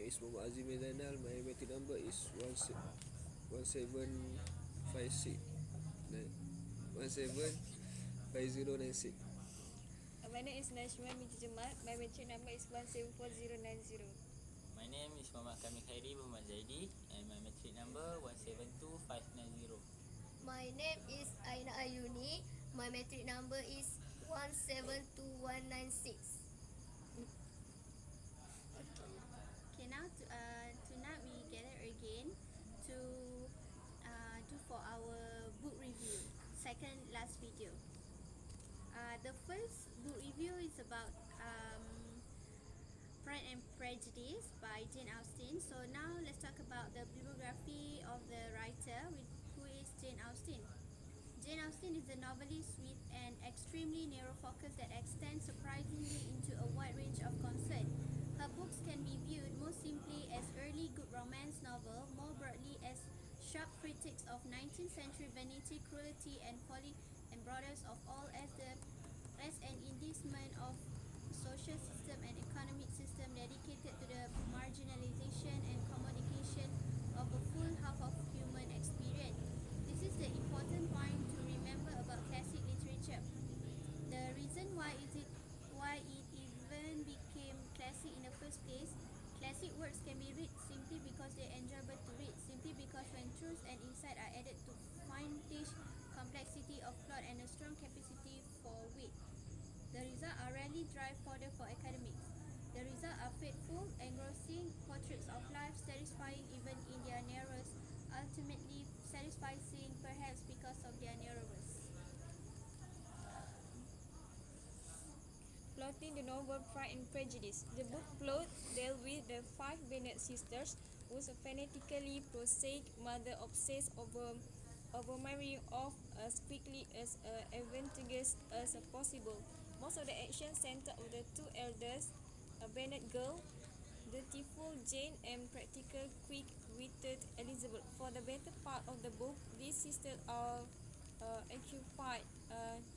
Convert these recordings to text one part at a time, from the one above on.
is Muhammad Azim Zainal. My metric number is 1756 175096. My name is Najma Binti Jamal. My metric number is 174090. My name is Muhammad Kamil Khairi Muhammad Zaidi and my metric number 172590. My name is Aina Ayuni. My metric number is 172196. Okay, now tonight we gather again to do for our book review, second last video. The first book review is about Pride and Prejudice by Jane Austen. So now let's talk about the bibliography of the writer, who is Jane Austen. Jane Austen is a novelist with an extremely narrow focus that extends surprisingly into a wide range of concern. Her books can be viewed most simply as early good romance novel, more broadly as sharp critiques of 19th century vanity, cruelty and folly, and broadest of all as an indictment of social system and economic system dedicated to the marginalization and commodification of a full half of human experience. This is the important point to remember about classic literature. The reason why it even became classic in the first place. Classic works can be read simply because they are enjoyable to read, simply because when truth and insight are added to fiendish complexity of plot and a strong capacity for wit, the results are rarely drive fodder for academics. The results are faithful, engrossing portraits of life, satisfying even in their narrowness, ultimately satisfying perhaps because of their narrowness. Plotting the novel Pride and Prejudice. The book plot dealt with the five Bennet sisters, whose fanatically prosaic mother obsessed over marrying off as quickly as advantageous as possible. Most of the action centered on the two eldest Bennet girls, dutiful Jane and practical, quick-witted Elizabeth. For the better part of the book, these sisters are occupied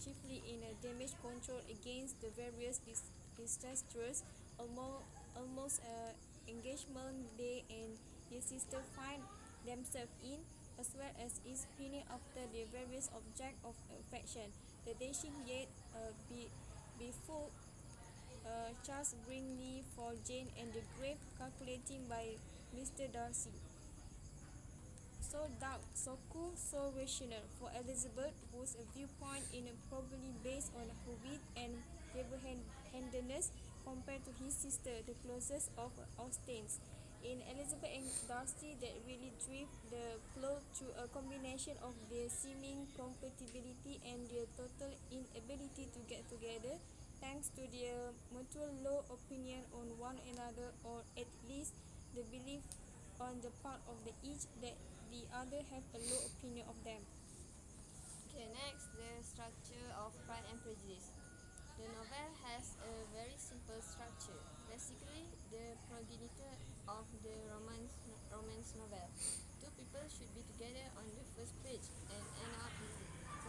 chiefly in damage control against the various disastrous almost engagement they and his sister find themselves in, as well as is pining after the various objects of affection. The dashing yet befooled Charles Bringley for Jane, and the grave calculating by Mr. Darcy. So dark, so cool, so rational for Elizabeth, whose viewpoint is probably based on her wit and level-handedness compared to his sister, the closest of Austens. In Elizabeth and Darcy, that really drive the plot through a combination of their seeming compatibility and their total inability to get together, thanks to their mutual low opinion on one another, or at least the belief on the part of the each that the other have a low opinion of them. Okay, next, the structure of Pride and Prejudice. The novel has a very simple structure. Basically, the progenitor of the romance novel. Two people should be together on the first page and end up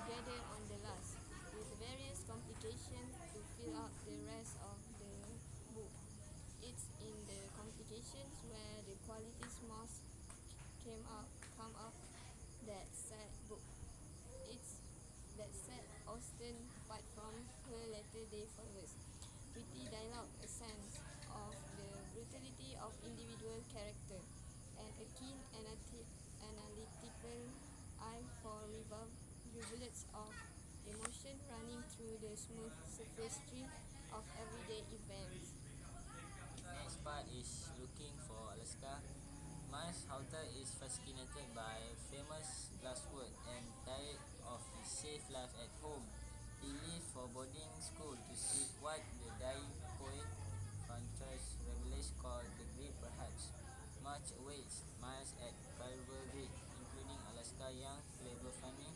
together on the last, with various complications to fill out the rest of the book. It's in the complications where the qualities most come up that set Austen apart from her latter day followers. Witty dialogue, a sense of the brutality of individual character, and a keen analytical eye for rivulets of emotion running through the smooth surface stream of everyday events. Next part is looking for Alaska. Miles Houghton is fascinated by famous glassword and tired of his safe life at home. He leaves for boarding school to seek what the dying poet Frances Rabelais called the great perhaps. Much awaits Miles at Calvary, including Alaska young, clever, funny,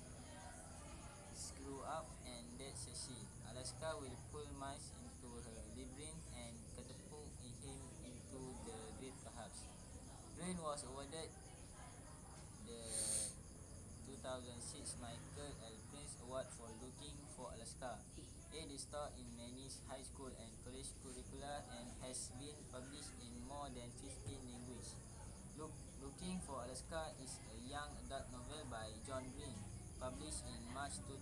screw up, and dead sexy. Alaska will pull Miles into her labyrinth and catapult him into the great perhaps. Green was awarded the 2006 Michael L. Prince Award for Looking for Alaska. It is taught in many high school and college curricula and has been published in more than 15 languages. Looking for Alaska is a young adult novel by John Green, published in March 2005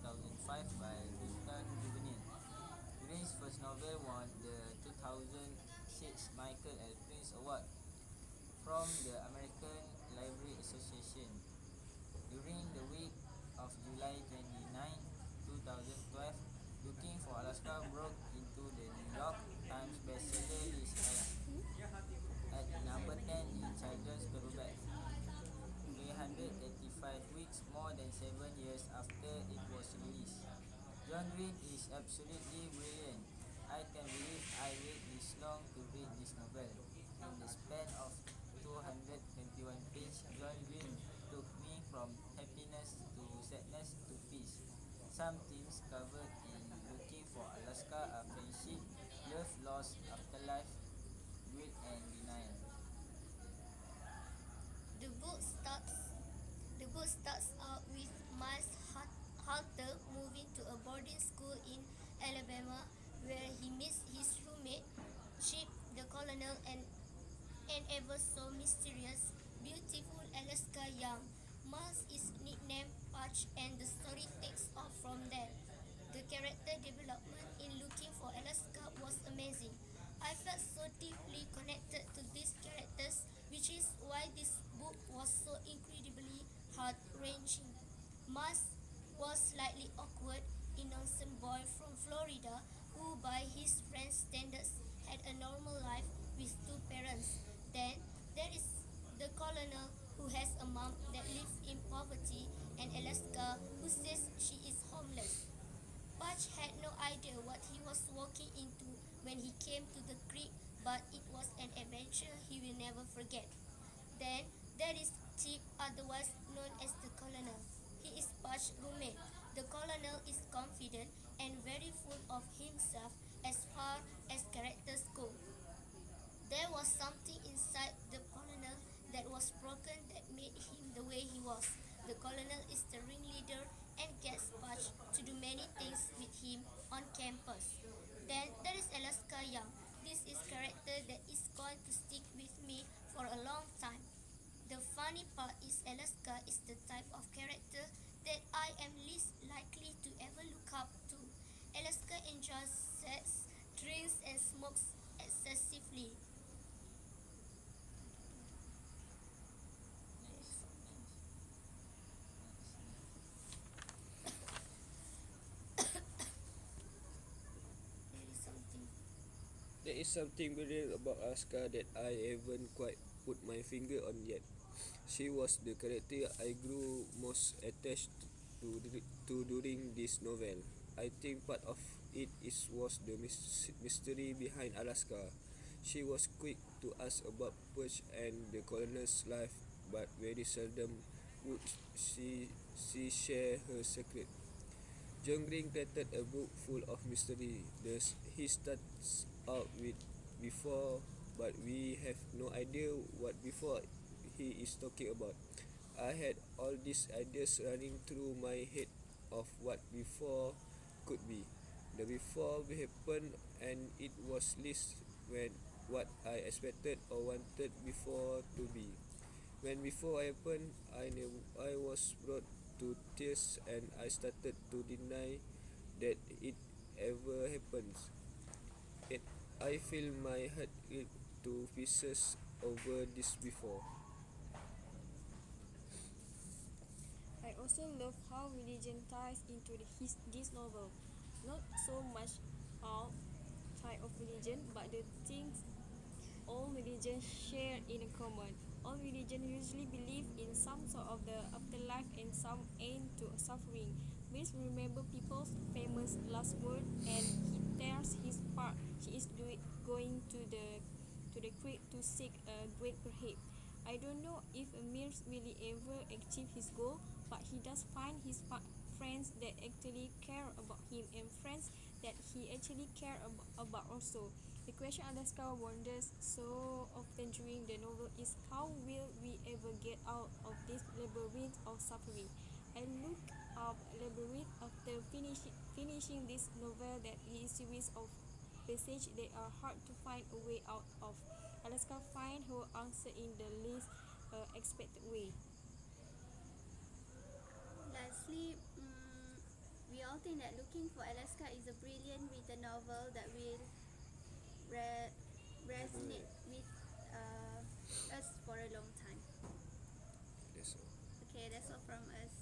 by Clifton Juvenile. Green's first novel won the 2006 Michael L. Prince Award from the American Library Association. During the week of July 29, 2012, Looking for Alaska broke into the New York Times bestseller list at number 10 in children's paperback, 385 weeks, more than 7 years after it was released. John Green is absolutely brilliant. I can't believe I waited this long to read this novel. In the span of 221 pages, John Green took me from happiness to sadness to peace. Some themes covered in Looking for Alaska are friendship, love, loss, afterlife, guilt, and denial. The book starts the book starts out with Miles Halter moving to a boarding school in Alabama where he meets his roommate Chip the colonel and ever so mysterious, beautiful Alaska Young. Miles is nicknamed Patch and the story takes off from there. The character development in Looking for Alaska was amazing. I felt so deeply connected to these characters, which is why this book was so incredibly heart-wrenching. Miles was slightly awkward, innocent boy from Florida who, by his friends' standards, had a normal life with two parents. Then there is the colonel who has a mom that lives in poverty and Alaska who says she is homeless. Patch had no idea what he was walking into when he came to the creek, but it was an adventure he will never forget. Then there is Chip, otherwise known as the Colonel. He is Patch's roommate. The Colonel is confident and very full of himself as far as characters go. There was something inside the colonel that was broken that made him the way he was. The colonel is the ringleader and gets Patch to do many things with him on campus. Then there is Alaska Young. This is character that is going to stick with me for a long time. The funny part is Alaska is the type of character that I am least likely to ever look up to. Alaska enjoys sex, drinks, and smokes excessively. Next, next, There is something. There is something brilliant about Alaska that I haven't quite put my finger on yet. She was the character I grew most attached to during this novel. I think part of it was the mystery behind Alaska. She was quick to ask about Perch and the colonel's life, but very seldom would she share her secret. John Green created a book full of mystery. He starts out with before, but we have no idea what before he is talking about. I had all these ideas running through my head of what before could be. The before happened and it was least when what I expected or wanted before to be. When before happened, I was brought to tears and I started to deny that it ever happens. It, I feel my heart rip to pieces over this before. I also love how religion ties into this novel. Not so much all type of religion, but the things all religions share in common. All religions usually believe in some sort of the afterlife and some end to suffering. Please remember people's famous last word, and he tears his part. He is going to the creek to seek a great help. I don't know if Amirs really ever achieve his goal, but he does find his friends that actually care about him and friends that he actually care about also. The question Alaska wonders so often during the novel is how will we ever get out of this labyrinth of suffering? I look up labyrinth after finishing this novel that is a series of passages that are hard to find a way out of. Alaska finds her answer in the list expected way. Lastly, we all think that Looking for Alaska is a brilliant written novel that will resonate with us for a long time. That's all. Okay, that's all from us.